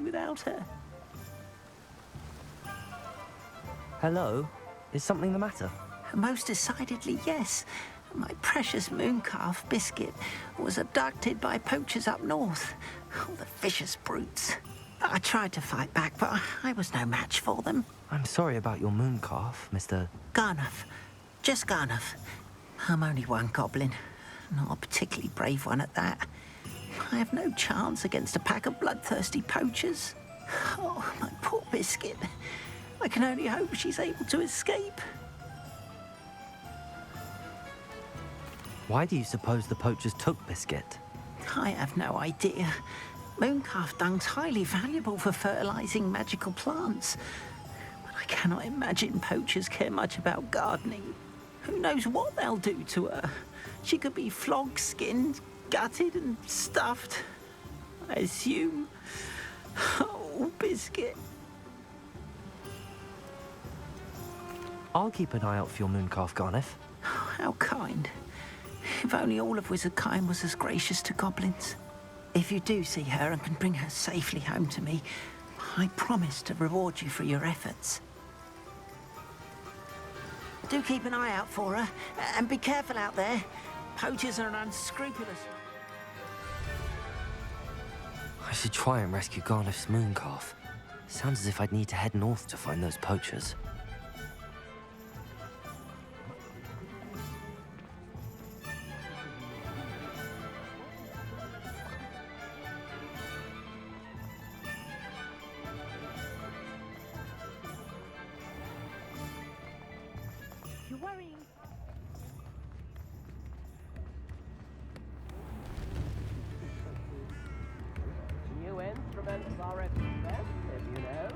without her. Hello? Is something the matter? Most decidedly, yes. My precious mooncalf, Biscuit, was abducted by poachers up north. Oh, the vicious brutes. I tried to fight back, but I was no match for them. I'm sorry about your mooncalf, Mr. Garnuff. Just Garnuff. I'm only one goblin. Not a particularly brave one at that. I have no chance against a pack of bloodthirsty poachers. Oh, my poor Biscuit. I can only hope she's able to escape. Why do you suppose the poachers took Biscuit? I have no idea. Mooncalf dung's highly valuable for fertilizing magical plants. But I cannot imagine poachers care much about gardening. Who knows what they'll do to her? She could be flogged, skinned, gutted and stuffed. I assume. Oh, Biscuit. I'll keep an eye out for your mooncalf, Garniff. How kind. If only all of Wizardkind was as gracious to goblins. If you do see her and can bring her safely home to me, I promise to reward you for your efforts. Do keep an eye out for her, and be careful out there. Poachers are unscrupulous. I should try and rescue Garniff's mooncalf. Sounds as if I'd need to head north to find those poachers. You're worrying. New instruments are expensive, you know.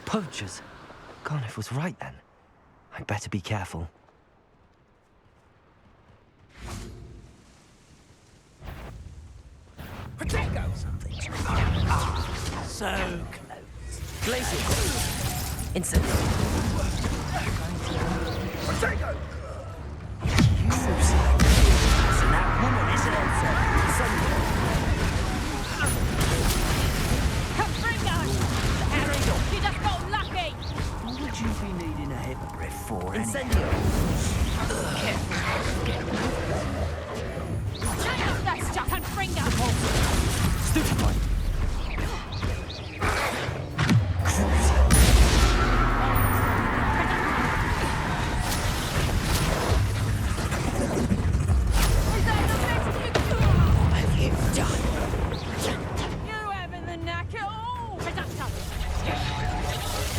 Poachers? Garniff was right then. I'd better be careful. Protego! Something's so close. Glacier! Insect! Protego! It's that woman, isn't it? You just got lucky! What would you be needing a hippogriff for, anyway? Incendio! Take off that stuff and Fringo! Stupefy! Is that the best you could? What have you done? You having the knack at all? Reducto!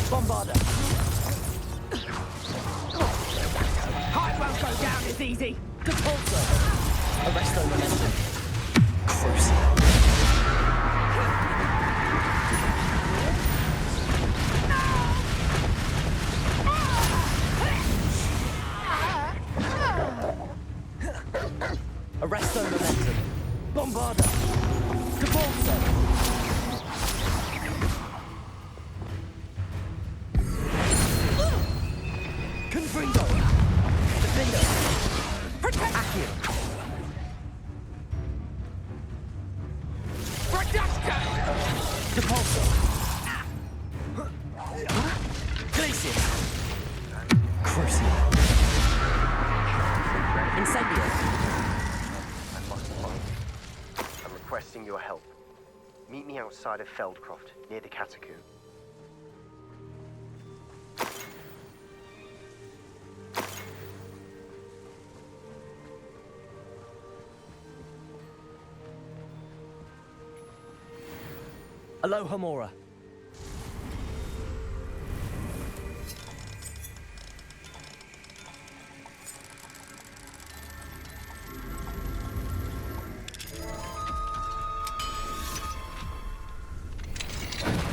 Bombarder! Heart won't go down as easy. Repulsor! Arresto momentum. Crucible. Arresto momentum. Bombarder. Repulsor. Confringo. Defender. Protect. Accio. Repulsor. Incendio! I must find you. I'm requesting your help. Meet me outside of Feldcroft, near the catacomb. Aloha, Mora.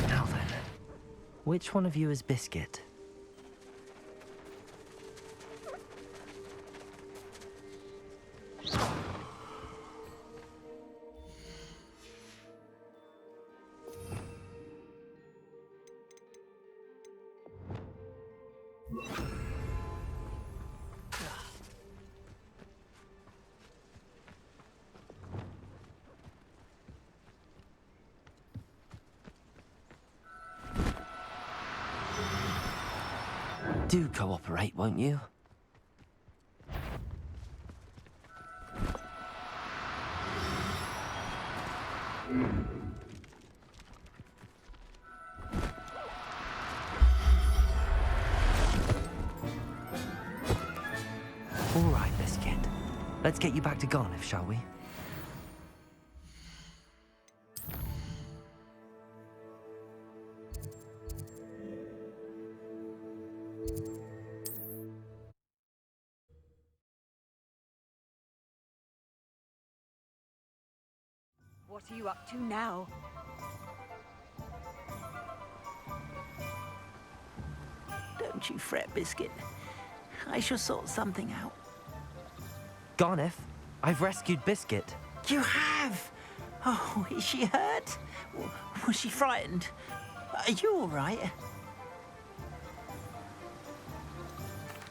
Now then, which one of you is Biscuit? Do cooperate, won't you? All right, Biscuit. Let's get you back to Garniff, shall we? What are you up to now? Don't you fret, Biscuit. I shall sort something out. Garniff, I've rescued Biscuit. You have? Oh, is she hurt? Was she frightened? Are you all right?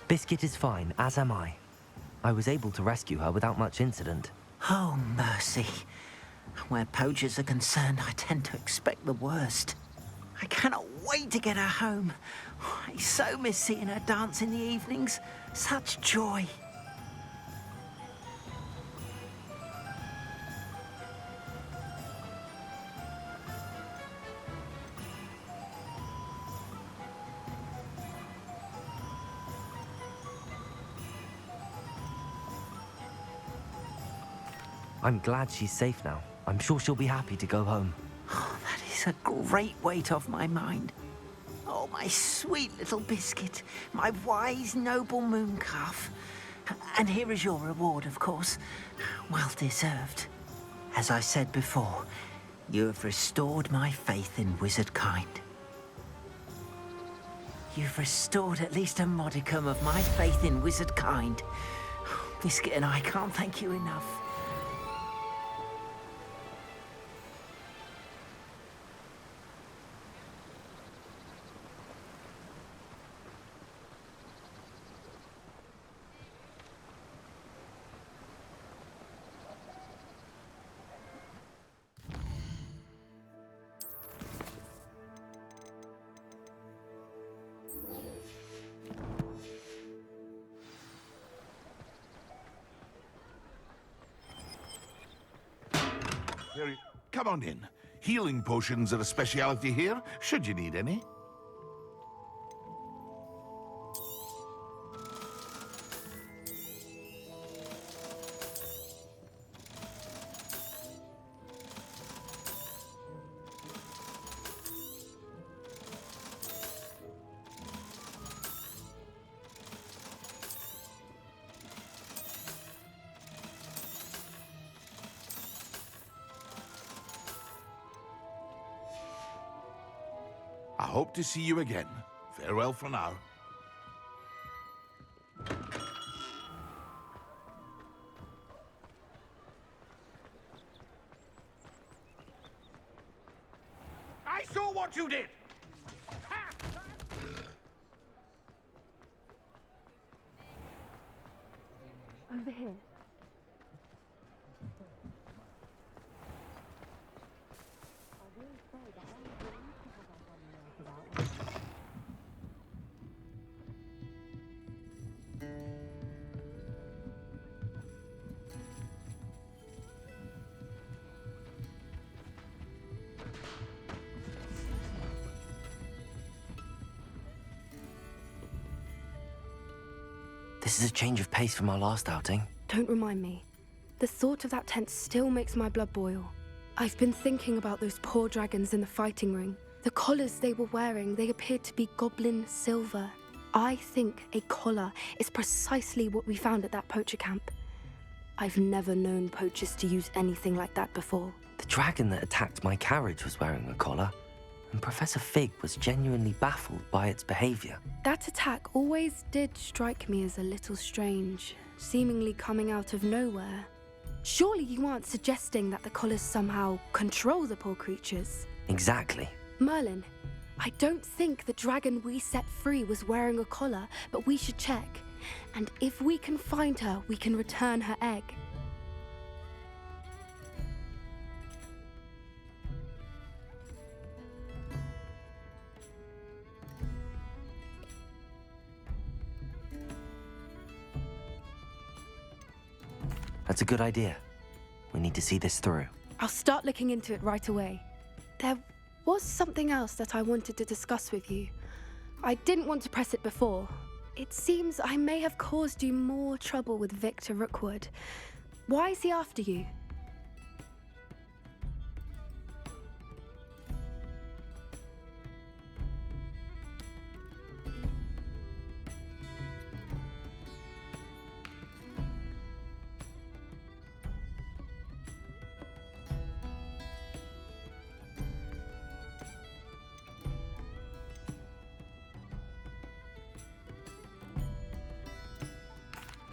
Biscuit is fine, as am I. I was able to rescue her without much incident. Oh, mercy. Where poachers are concerned, I tend to expect the worst. I cannot wait to get her home. I so miss seeing her dance in the evenings. Such joy. I'm glad she's safe now. I'm sure she'll be happy to go home. Oh, that is a great weight off my mind. Oh, my sweet little Biscuit, my wise, noble moon calf. And here is your reward, of course. Well deserved. As I said before, you have restored my faith in wizard kind. You've restored at least a modicum of my faith in wizard kind. Biscuit and I can't thank you enough. Come on in. Healing potions are a speciality here, should you need any. I hope to see you again. Farewell for now. I saw what you did! Over here. This is a change of pace from our last outing. Don't remind me. The thought of that tent still makes my blood boil. I've been thinking about those poor dragons in the fighting ring. The collars they were wearing, they appeared to be goblin silver. I think a collar is precisely what we found at that poacher camp. I've never known poachers to use anything like that before. The dragon that attacked my carriage was wearing a collar, and Professor Fig was genuinely baffled by its behavior. That attack always did strike me as a little strange, seemingly coming out of nowhere. Surely you aren't suggesting that the collars somehow control the poor creatures? Exactly. Merlin, I don't think the dragon we set free was wearing a collar, but we should check. And if we can find her, we can return her egg. That's a good idea. We need to see this through. I'll start looking into it right away. There was something else that I wanted to discuss with you. I didn't want to press it before. It seems I may have caused you more trouble with Victor Rookwood. Why is he after you?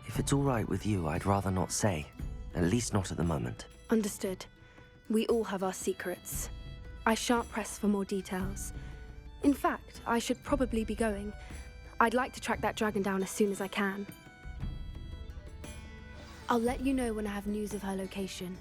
If it's all right with you, I'd rather not say. At least not at the moment. Understood. We all have our secrets. I shan't press for more details. In fact, I should probably be going. I'd like to track that dragon down as soon as I can. I'll let you know when I have news of her location.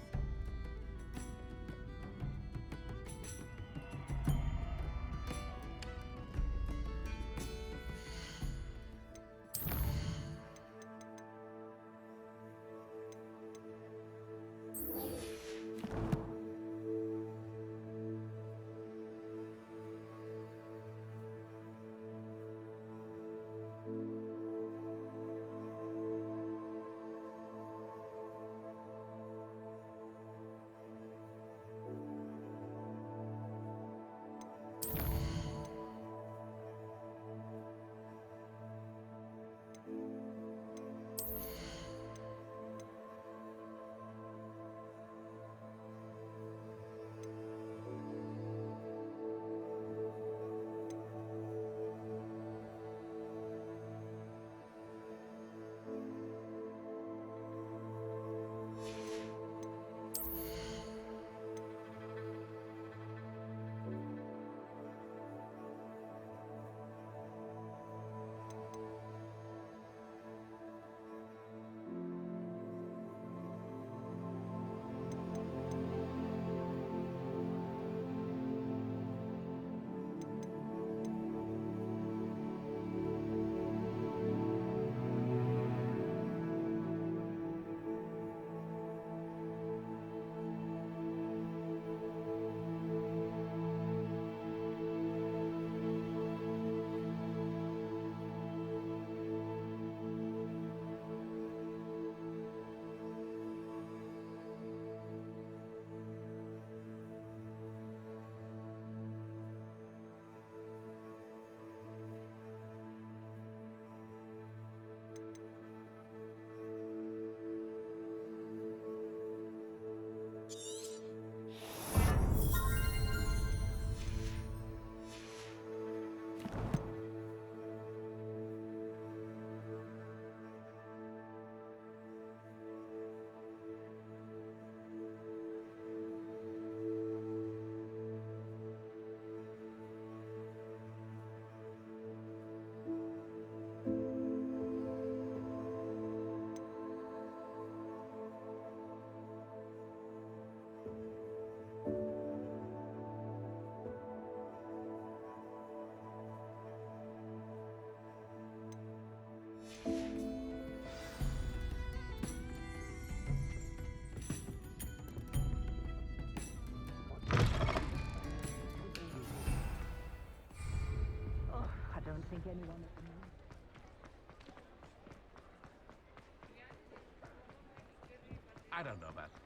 I don't know about that.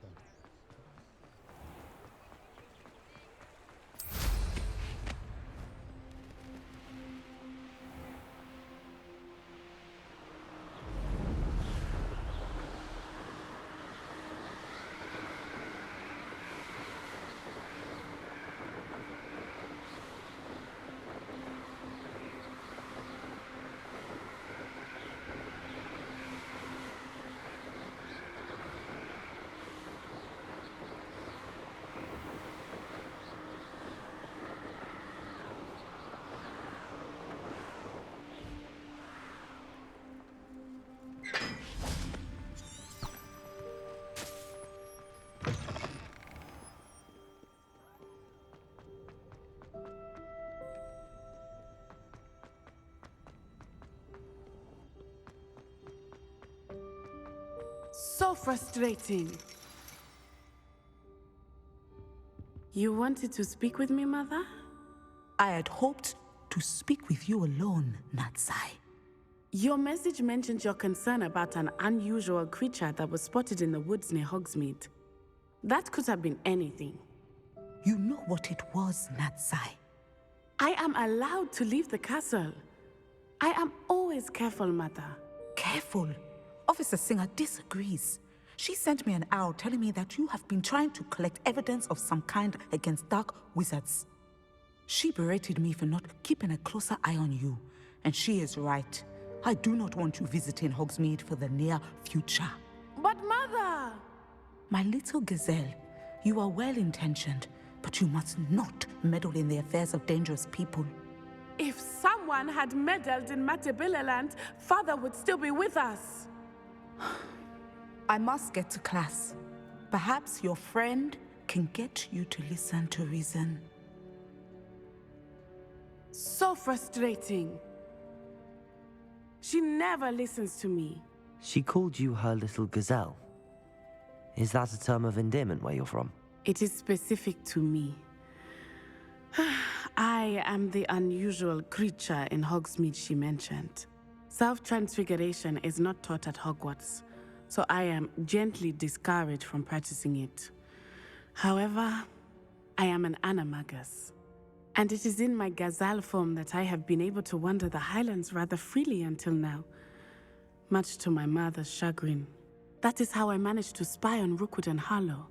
So frustrating. You wanted to speak with me, Mother? I had hoped to speak with you alone, Natsai. Your message mentioned your concern about an unusual creature that was spotted in the woods near Hogsmeade. That could have been anything. You know what it was, Natsai. I am allowed to leave the castle. I am always careful, Mother. Careful. Officer Singer disagrees. She sent me an owl telling me that you have been trying to collect evidence of some kind against dark wizards. She berated me for not keeping a closer eye on you, and she is right. I do not want you visiting Hogsmeade for the near future. But Mother! My little gazelle, you are well-intentioned, but you must not meddle in the affairs of dangerous people. If someone had meddled in Matabeleland, Father would still be with us. I must get to class. Perhaps your friend can get you to listen to reason. So frustrating. She never listens to me. She called you her little gazelle. Is that a term of endearment where you're from? It is specific to me. I am the unusual creature in Hogsmeade she mentioned. Self-transfiguration is not taught at Hogwarts, so I am gently discouraged from practicing it. However, I am an animagus, and it is in my gazelle form that I have been able to wander the Highlands rather freely until now, much to my mother's chagrin. That is how I managed to spy on Rookwood and Harlow.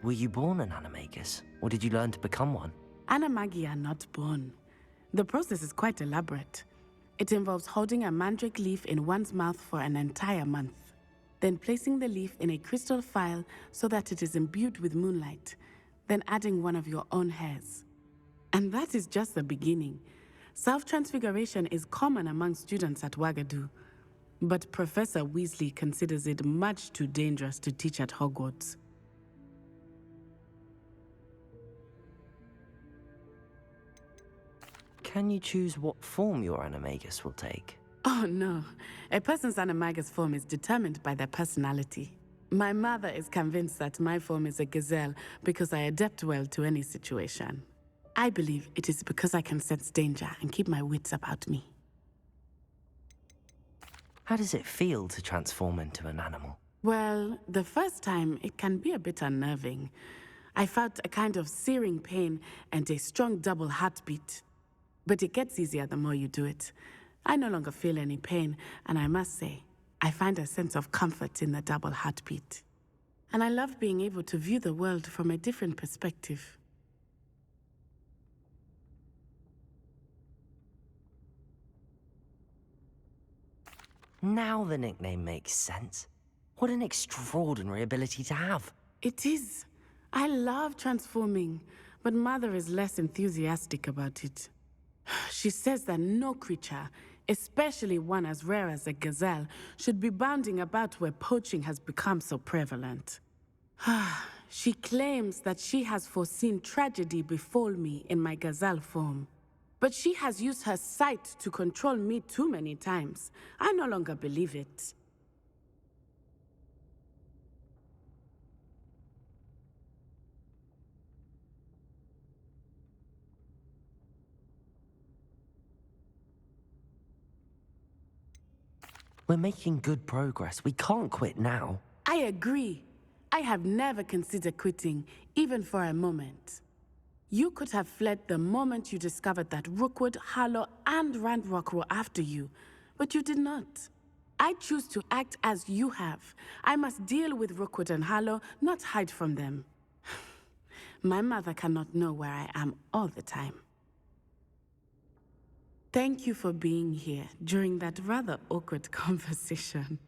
Were you born an animagus, or did you learn to become one? Animagi are not born. The process is quite elaborate. It involves holding a mandrake leaf in one's mouth for an entire month, then placing the leaf in a crystal phial so that it is imbued with moonlight, then adding one of your own hairs. And that is just the beginning. Self-transfiguration is common among students at Wagadu, but Professor Weasley considers it much too dangerous to teach at Hogwarts. Can you choose what form your animagus will take? Oh no, a person's animagus form is determined by their personality. My mother is convinced that my form is a gazelle because I adapt well to any situation. I believe it is because I can sense danger and keep my wits about me. How does it feel to transform into an animal? Well, the first time it can be a bit unnerving. I felt a kind of searing pain and a strong double heartbeat. But it gets easier the more you do it. I no longer feel any pain, and I must say, I find a sense of comfort in the double heartbeat. And I love being able to view the world from a different perspective. Now the nickname makes sense. What an extraordinary ability to have. It is. I love transforming, but Mother is less enthusiastic about it. She says that no creature, especially one as rare as a gazelle, should be bounding about where poaching has become so prevalent. She claims that she has foreseen tragedy befall me in my gazelle form. But she has used her sight to control me too many times. I no longer believe it. We're making good progress. We can't quit now. I agree. I have never considered quitting, even for a moment. You could have fled the moment you discovered that Rookwood, Harlow, and Randrock were after you, but you did not. I choose to act as you have. I must deal with Rookwood and Harlow, not hide from them. My mother cannot know where I am all the time. Thank you for being here during that rather awkward conversation.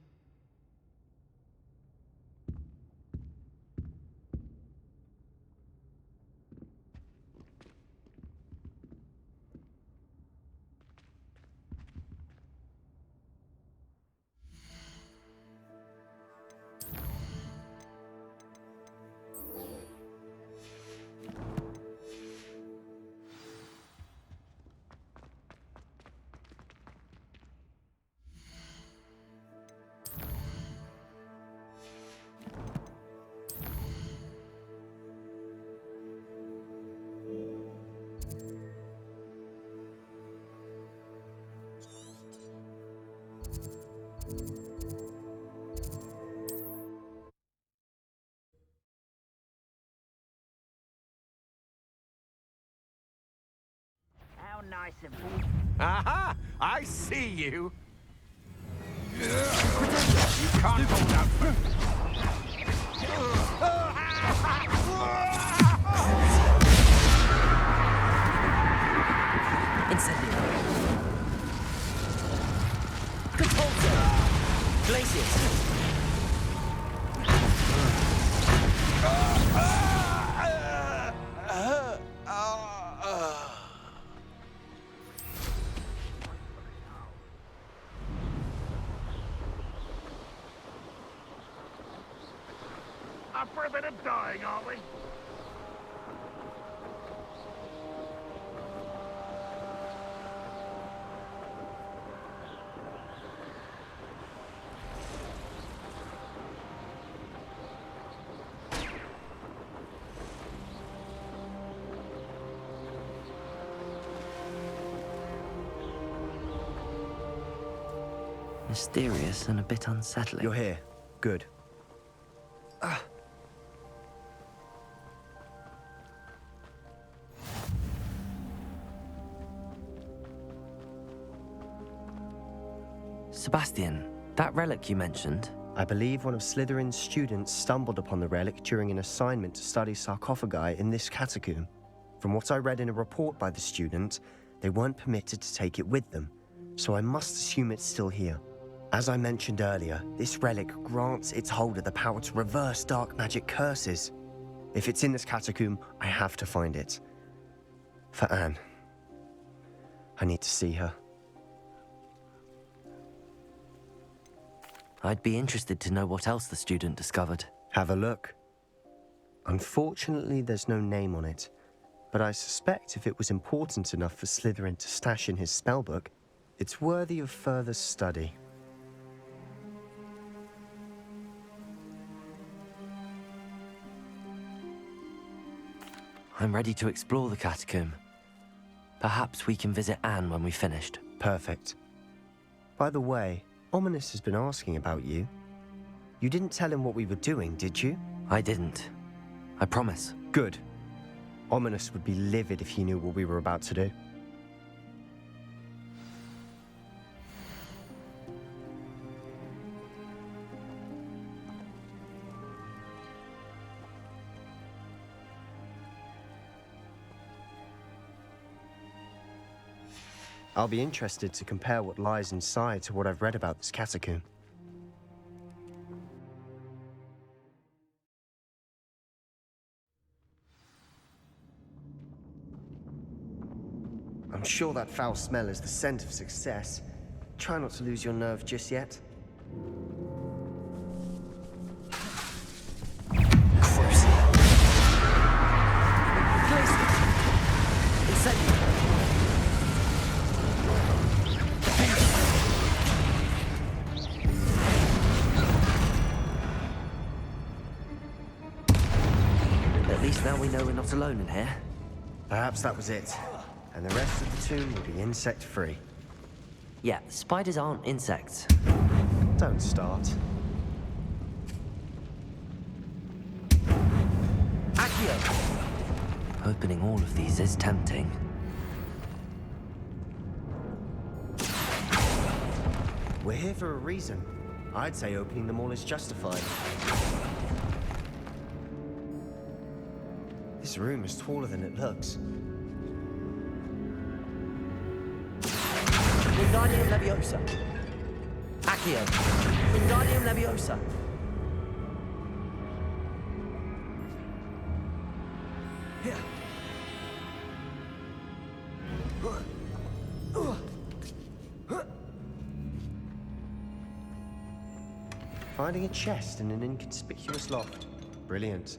How nice of you. Aha! I see you! You can't hold out for... Incendio. Control zone. Glacius. Up for a bit of dying, aren't we? Mysterious and a bit unsettling. You're here. Good. Sebastian, that relic you mentioned, I believe one of Slytherin's students stumbled upon the relic during an assignment to study sarcophagi in this catacomb. From what I read in a report by the student, they weren't permitted to take it with them, so I must assume it's still here. As I mentioned earlier, this relic grants its holder the power to reverse dark magic curses. If it's in this catacomb, I have to find it. For Anne. I need to see her. I'd be interested to know what else the student discovered. Have a look. Unfortunately, there's no name on it, but I suspect if it was important enough for Slytherin to stash in his spellbook, it's worthy of further study. I'm ready to explore the catacomb. Perhaps we can visit Anne when we've finished. Perfect. By the way, Ominous has been asking about you. You didn't tell him what we were doing, did you? I didn't. I promise. Good. Ominous would be livid if he knew what we were about to do. I'll be interested to compare what lies inside to what I've read about this catacomb. I'm sure that foul smell is the scent of success. Try not to lose your nerve just yet. At least now we know we're not alone in here. Perhaps that was it. And the rest of the tomb will be insect-free. Yeah, spiders aren't insects. Don't start. Accio! Opening all of these is tempting. We're here for a reason. I'd say opening them all is justified. This room is taller than it looks. Wingardium Leviosa. Accio. Wingardium Leviosa. Here. Finding a chest in an inconspicuous loft. Brilliant.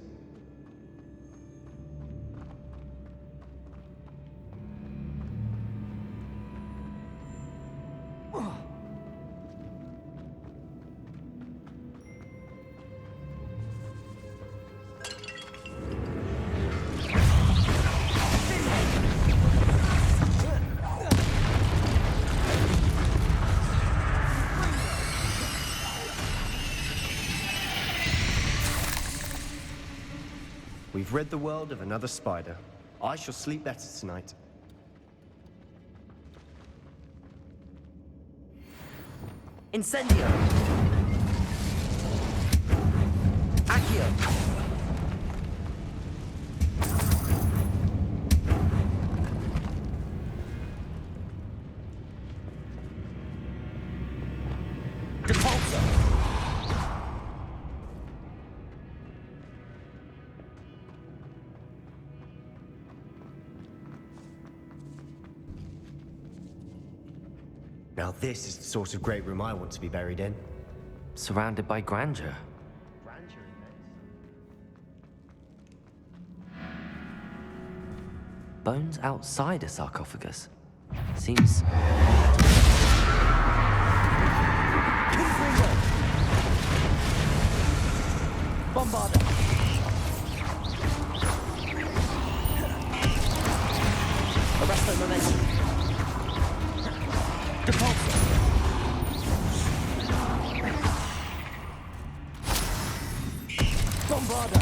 We've rid the world of another spider. I shall sleep better tonight. Incendio. Accio. Depulso. Now this is the sort of great room I want to be buried in. Surrounded by grandeur. Bones outside a sarcophagus. Seems... Bombarda! Arresto momentum. Depulso! Bombarda!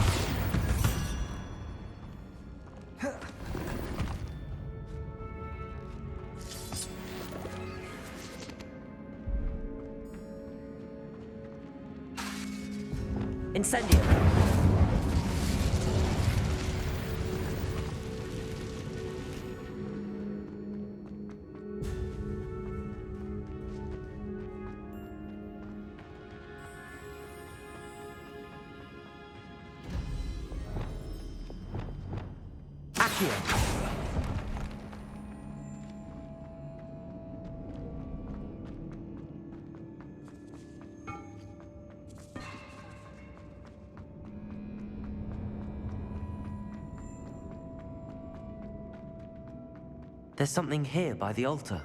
Incendio! Accio! There's something here by the altar.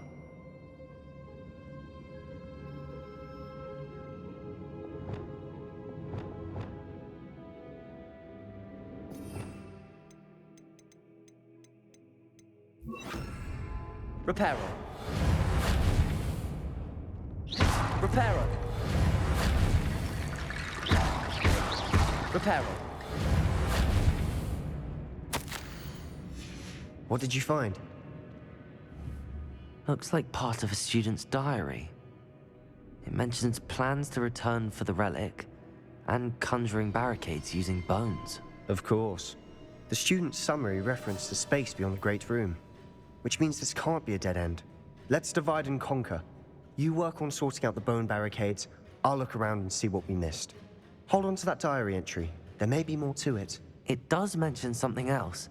Reparo. Reparo. Reparo. What did you find? Looks like part of a student's diary. It mentions plans to return for the relic and conjuring barricades using bones. Of course. The student's summary referenced the space beyond the Great Room, which means this can't be a dead end. Let's divide and conquer. You work on sorting out the bone barricades, I'll look around and see what we missed. Hold on to that diary entry. There may be more to it. It does mention something else.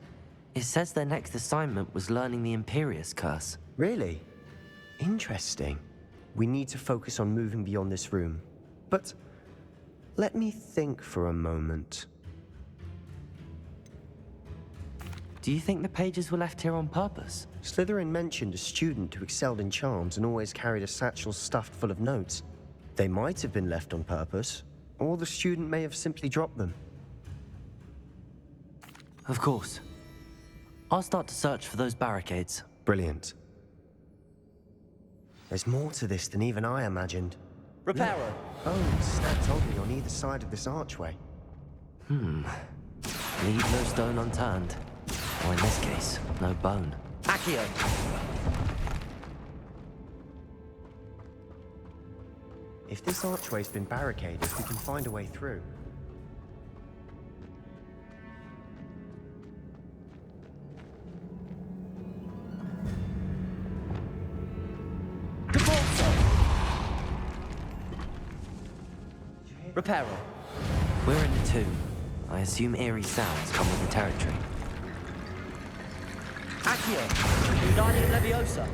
It says their next assignment was learning the Imperius Curse. Really? Interesting. We need to focus on moving beyond this room. But let me think for a moment. Do you think the pages were left here on purpose? Slytherin mentioned a student who excelled in charms and always carried a satchel stuffed full of notes. They might have been left on purpose, or the student may have simply dropped them. Of course. I'll start to search for those barricades. Brilliant. There's more to this than even I imagined. Reparo. Bones stacked oddly on either side of this archway. Leave no stone unturned. Or in this case, no bone. Accio. If this archway's been barricaded, we can find a way through. Reparo. We're in the tomb. I assume eerie sounds come with the territory. Accio. Wingardium Leviosa.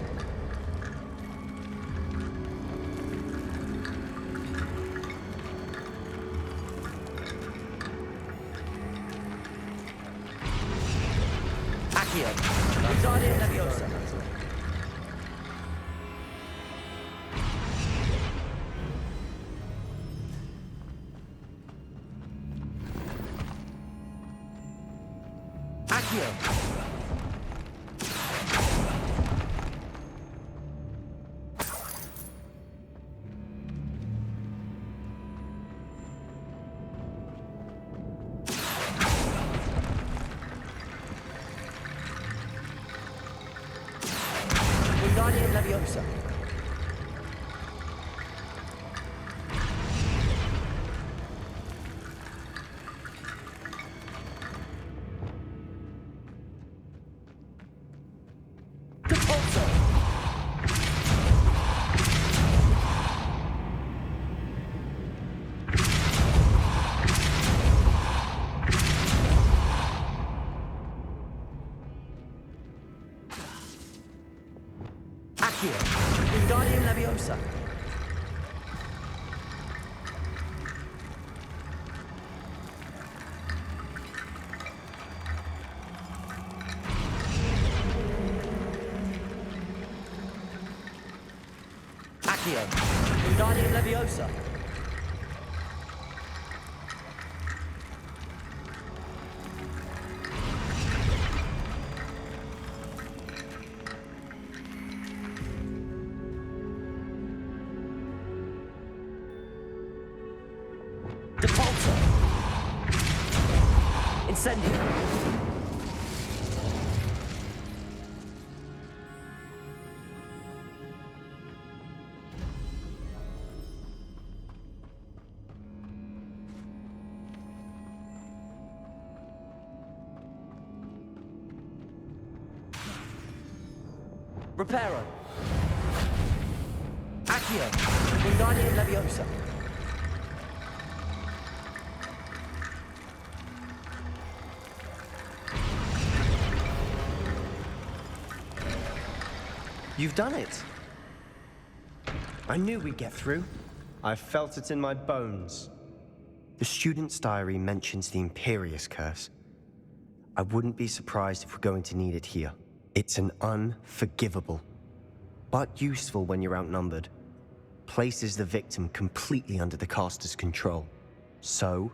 Accio. Wingardium Leviosa. Accio. Wingardium Leviosa. Accio. Wingardium Leviosa. Accio. Wingardium Leviosa. Depulso. Incendio. Reparo. Accio. Wingardium Leviosa. You've done it! I knew we'd get through. I felt it in my bones. The student's diary mentions the Imperious Curse. I wouldn't be surprised if we're going to need it here. It's an unforgivable, but useful when you're outnumbered. Places the victim completely under the caster's control. So,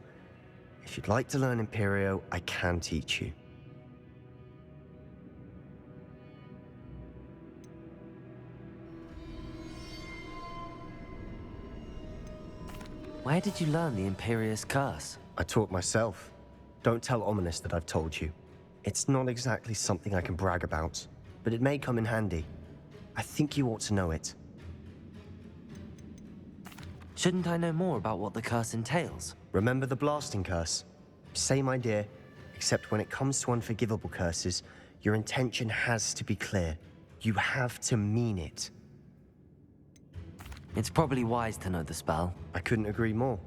if you'd like to learn Imperio, I can teach you. Where did you learn the Imperious Curse? I taught myself. Don't tell Ominous that I've told you. It's not exactly something I can brag about, but it may come in handy. I think you ought to know it. Shouldn't I know more about what the curse entails? Remember the blasting curse? Same idea, except when it comes to unforgivable curses, your intention has to be clear. You have to mean it. It's probably wise to know the spell. I couldn't agree more.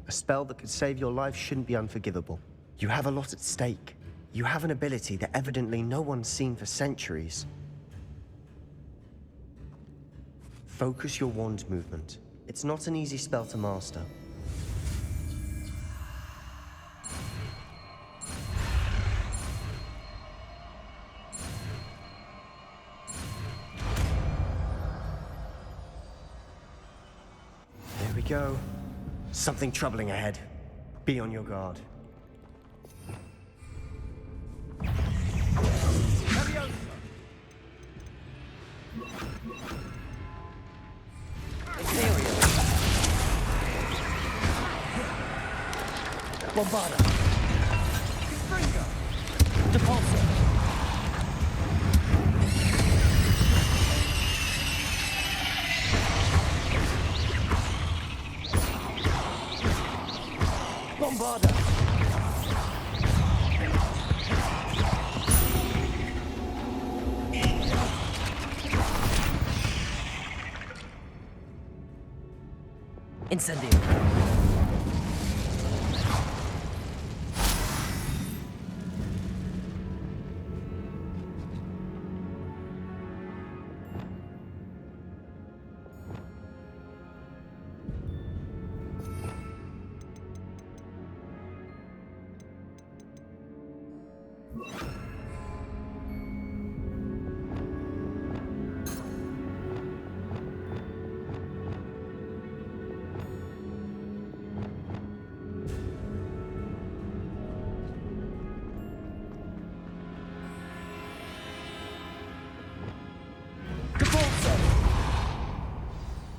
A spell that could save your life shouldn't be unforgivable. You have a lot at stake. You have an ability that evidently no one's seen for centuries. Focus your wand movement. It's not an easy spell to master. There we go. Something troubling ahead. Be on your guard. Bombarda. Confringo. Depulso. Bombarda. Incendio.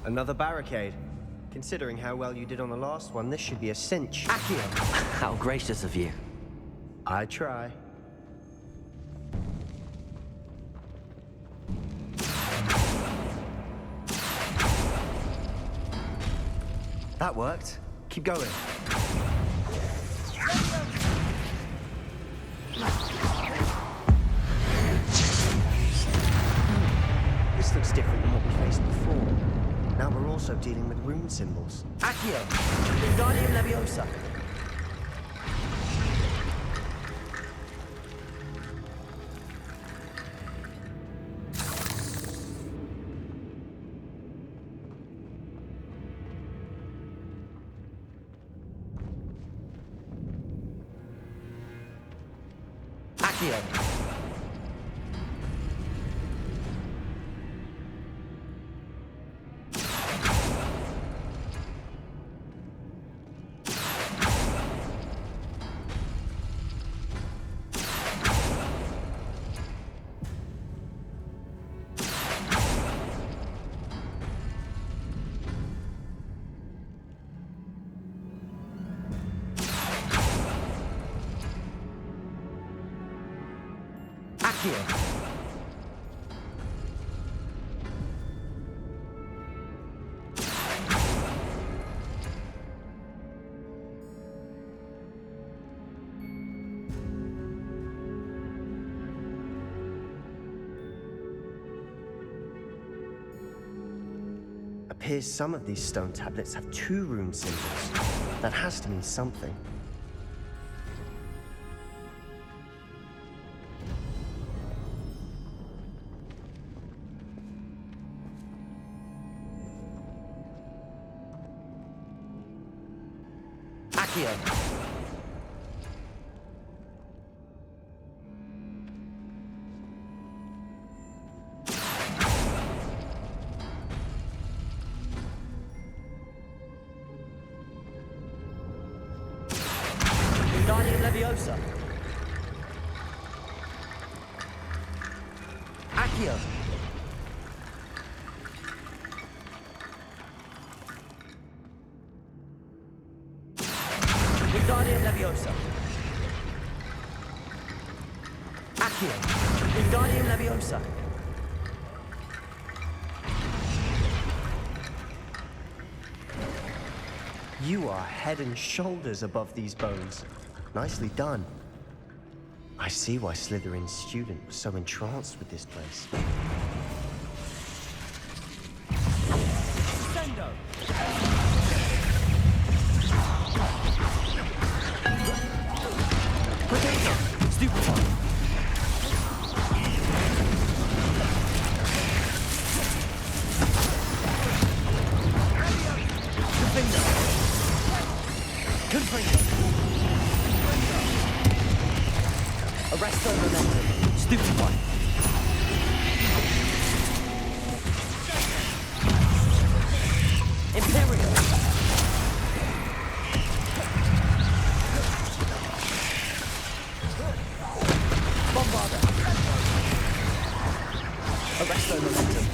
Another barricade. Considering how well you did on the last one, this should be a cinch. Accio! How gracious of you. I try. That worked. Keep going. This looks different than what we faced before. Now we're also dealing with rune symbols. Accio. Wingardium Leviosa. Accio. Accio. Appears some of these stone tablets have 2 rune symbols. That has to mean something. Accio. Wingardium Leviosa. Accio. Wingardium Leviosa. Accio. Wingardium Leviosa. You are head and shoulders above these bones. Nicely done. I see why Slytherin's student was so entranced with this place. Sendo. Potato. Stupefy. Arresto momentum. Stupefy. Imperial. Bombarda. Arresto momentum.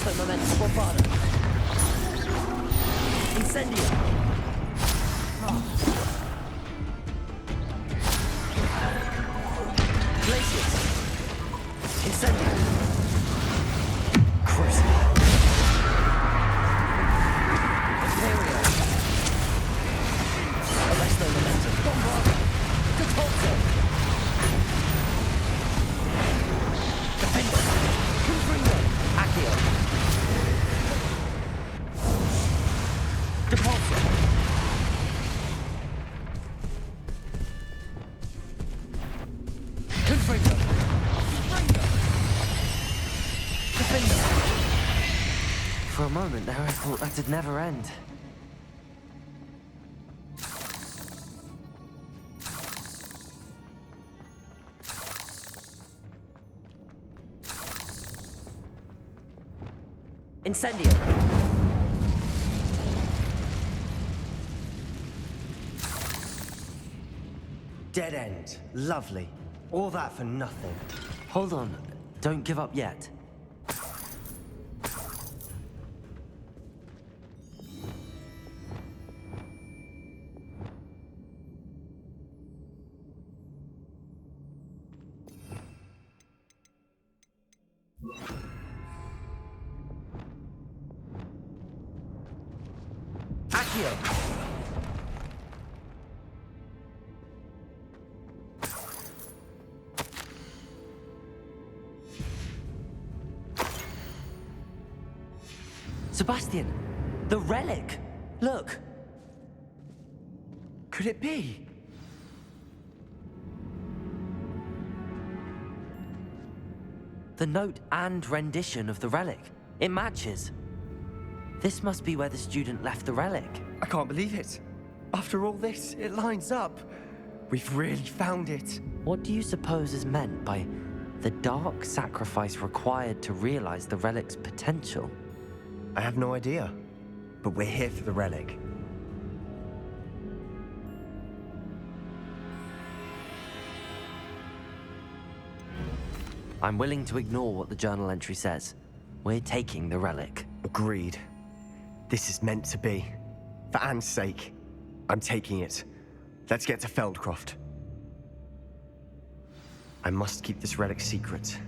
Arresto momentum. Bombarda. Incendio. Glacius. Incendio. Crucible. Imperial. Arresto momentum. Bombarda. Detonto. Defender. Confringo. Accio. Depulso. Confringo. Defender. For a moment there, I thought that'd never end. Incendio. Dead end. Lovely. All that for nothing. Hold on, don't give up yet. Accio. Sebastian, the relic! Look! Could it be? The note and rendition of the relic. It matches. This must be where the student left the relic. I can't believe it. After all this, it lines up. We've really found it. What do you suppose is meant by the dark sacrifice required to realize the relic's potential? I have no idea, but we're here for the relic. I'm willing to ignore what the journal entry says. We're taking the relic. Agreed. This is meant to be. For Anne's sake, I'm taking it. Let's get to Feldcroft. I must keep this relic secret,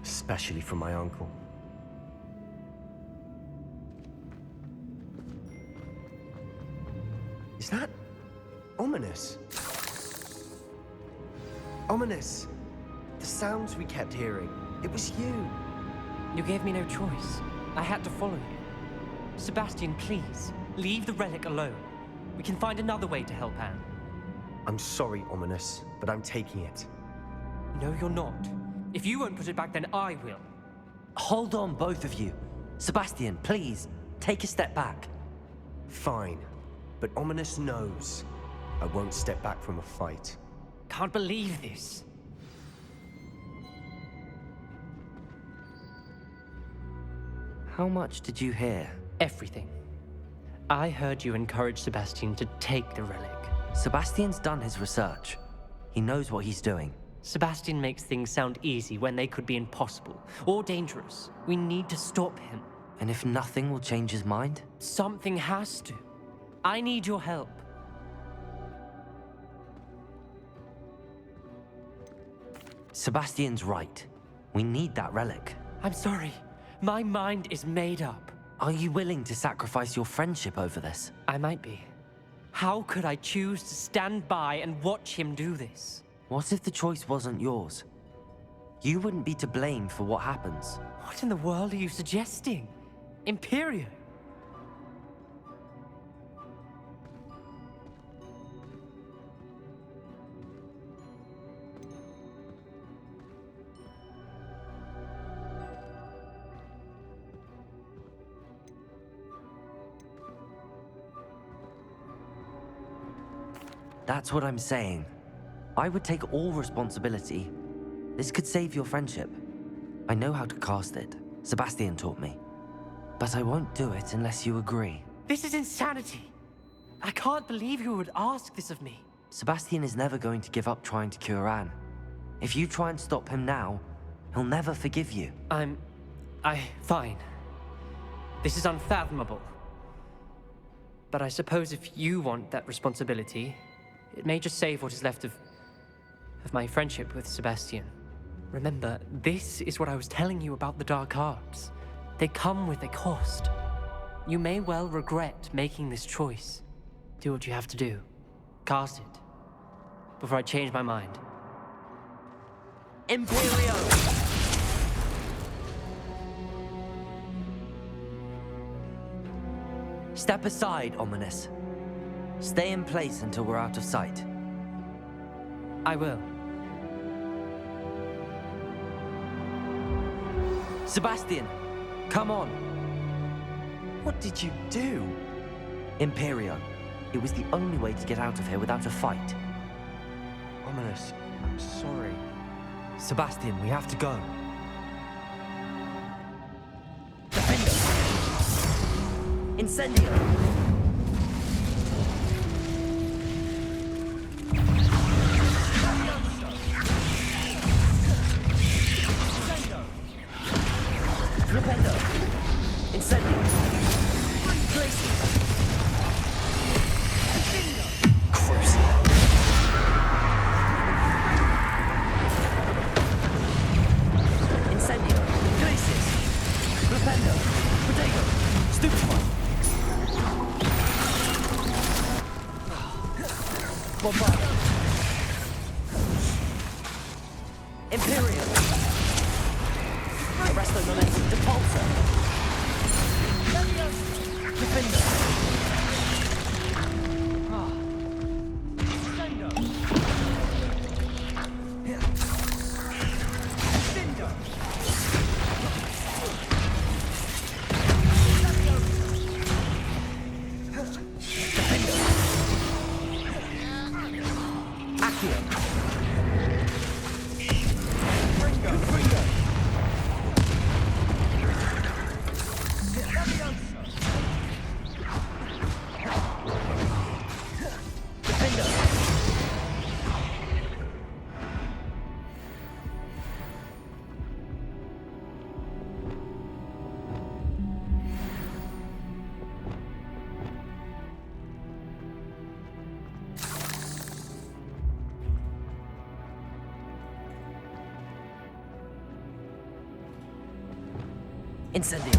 especially from my uncle. Is that ominous? Ominous! The sounds we kept hearing. It was you. You gave me no choice. I had to follow you. Sebastian, please, leave the relic alone. We can find another way to help Anne. I'm sorry, Ominous, but I'm taking it. No, you're not. If you won't put it back, then I will. Hold on, both of you. Sebastian, please, take a step back. Fine, but Ominous knows I won't step back from a fight. Can't believe this. How much did you hear? Everything. I heard you encourage Sebastian to take the relic. Sebastian's done his research. He knows what he's doing. Sebastian makes things sound easy when they could be impossible or dangerous. We need to stop him. And if nothing will change his mind? Something has to. I need your help. Sebastian's right. We need that relic. I'm sorry. My mind is made up. Are you willing to sacrifice your friendship over this? I might be. How could I choose to stand by and watch him do this? What if the choice wasn't yours? You wouldn't be to blame for what happens. What in the world are you suggesting? Imperial? That's what I'm saying. I would take all responsibility. This could save your friendship. I know how to cast it. Sebastian taught me. But I won't do it unless you agree. This is insanity. I can't believe you would ask this of me. Sebastian is never going to give up trying to cure Anne. If you try and stop him now, he'll never forgive you. Fine. This is unfathomable. But I suppose if you want that responsibility, it may just save what is left of my friendship with Sebastian. Remember, this is what I was telling you about the dark arts. They come with a cost. You may well regret making this choice. Do what you have to do. Cast it. Before I change my mind. Imperio! Step aside, Ominous. Stay in place until we're out of sight. I will. Sebastian, come on. What did you do? Imperio. It was the only way to get out of here without a fight. Ominous, I'm sorry. Sebastian, we have to go. Incendio! Flipendo! Incendio! Glacier! Incendio! Glacier! Flipendo! Potato! Stupefy! Bombardo! Imperium! Arresto Momentum Depulsor! Defender! Incendio!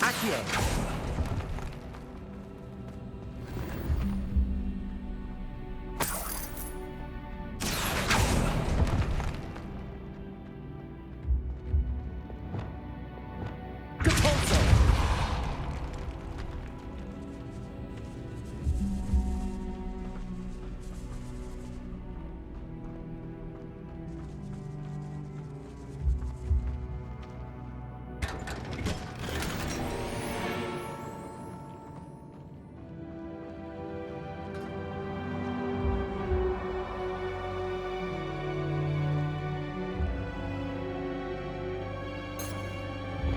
Accio!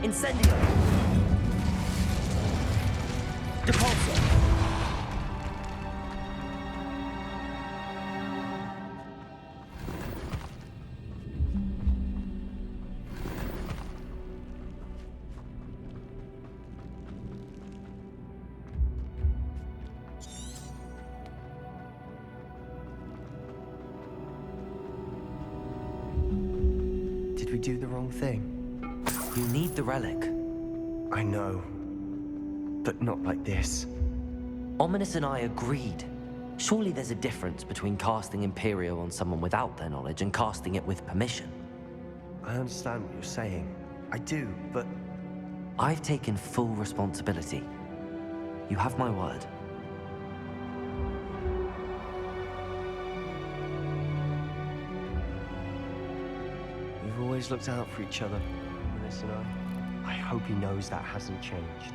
Incendio! Depulsor! Did we do the wrong thing? You need the relic. I know. But not like this. Ominous and I agreed. Surely there's a difference between casting Imperio on someone without their knowledge and casting it with permission. I understand what you're saying. I do, but... I've taken full responsibility. You have my word. We've always looked out for each other, Ominous and I hope he knows that hasn't changed.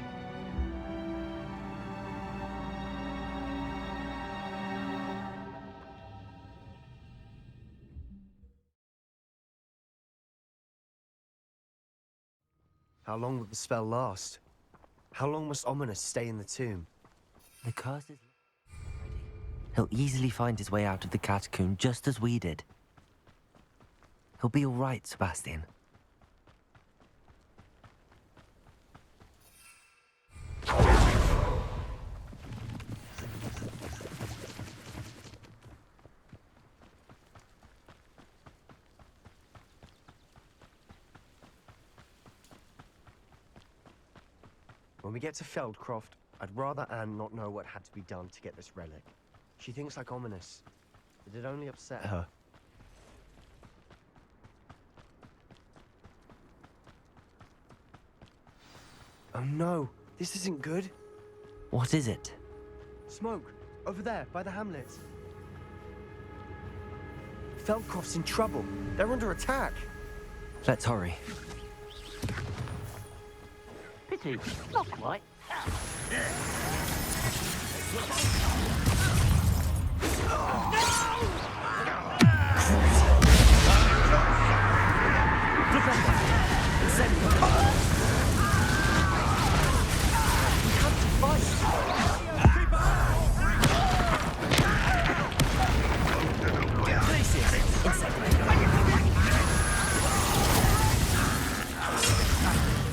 How long will the spell last? How long must Ominous stay in the tomb? The curse is ready. He'll easily find his way out of the catacomb just as we did. He'll be all right, Sebastian. When we get to Feldcroft, I'd rather Anne not know what had to be done to get this relic. She thinks like ominous. It'd only upset her. Oh no, this isn't good. What is it? Smoke, over there, by the hamlet. Feldcroft's in trouble. They're under attack. Let's hurry. Pity, not quite.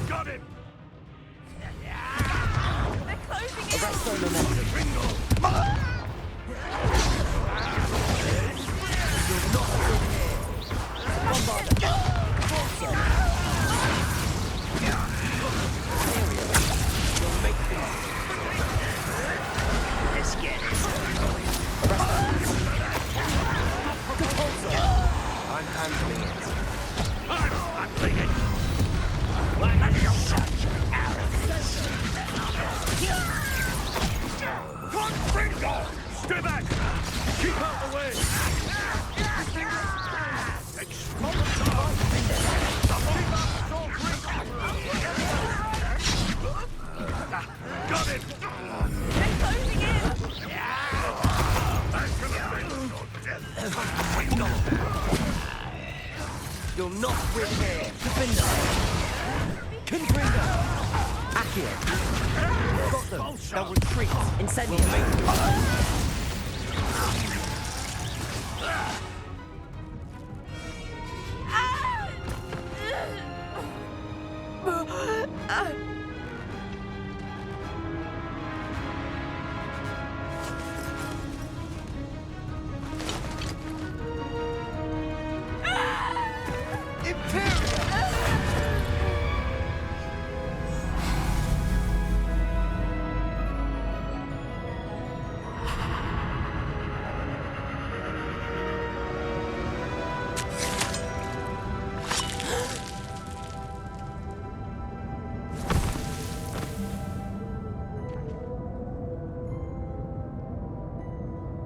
Got him! They're closing in. Arrest their momentum. Let's get it. I'm handling it. I'm handling it! Confringo! Stay back! Keep out the way! Got it! They're closing in. You'll not win here. Defender. Confringo. Accio. Got them. They'll retreat. Incendio.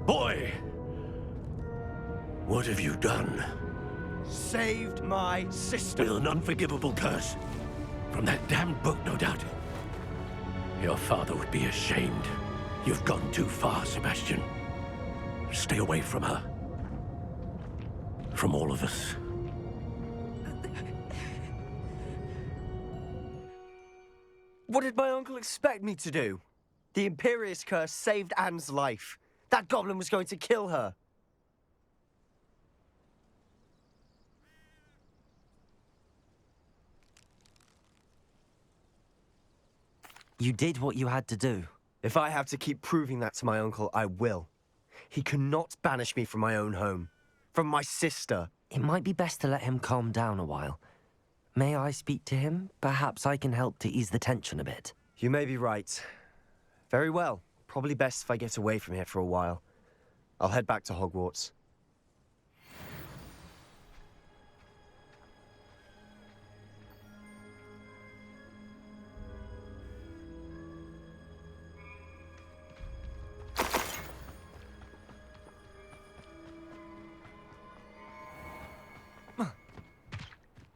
Boy! What have you done? Saved my sister. With an unforgivable curse. From that damned book, no doubt. Your father would be ashamed. You've gone too far, Sebastian. Stay away from her. From all of us. What did my uncle expect me to do? The Imperious curse saved Anne's life. That goblin was going to kill her. You did what you had to do. If I have to keep proving that to my uncle, I will. He cannot banish me from my own home. From my sister. It might be best to let him calm down a while. May I speak to him? Perhaps I can help to ease the tension a bit. You may be right. Very well. Probably best if I get away from here for a while. I'll head back to Hogwarts.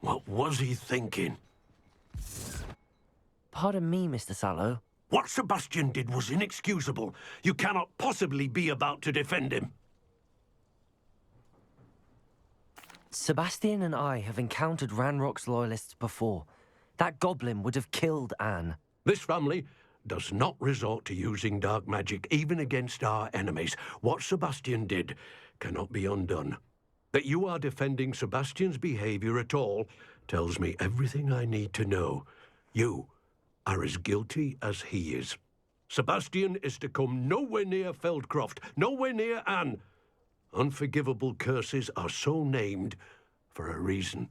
What was he thinking? Pardon me, Mr. Sallow. What Sebastian did was inexcusable. You cannot possibly be about to defend him. Sebastian and I have encountered Ranrock's loyalists before. That goblin would have killed Anne. This family does not resort to using dark magic even against our enemies. What Sebastian did cannot be undone. That you are defending Sebastian's behavior at all tells me everything I need to know. You are as guilty as he is. Sebastian is to come nowhere near Feldcroft, nowhere near Anne. Unforgivable curses are so named for a reason.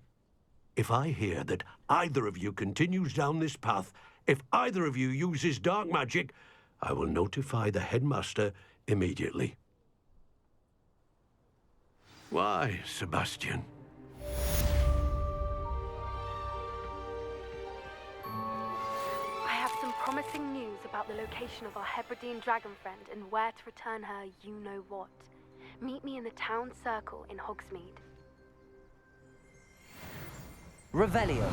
If I hear that either of you continues down this path, if either of you uses dark magic, I will notify the headmaster immediately. Why, Sebastian? I have some promising news about the location of our Hebridean dragon friend and where to return her you-know-what. Meet me in the town circle in Hogsmeade. Revelio.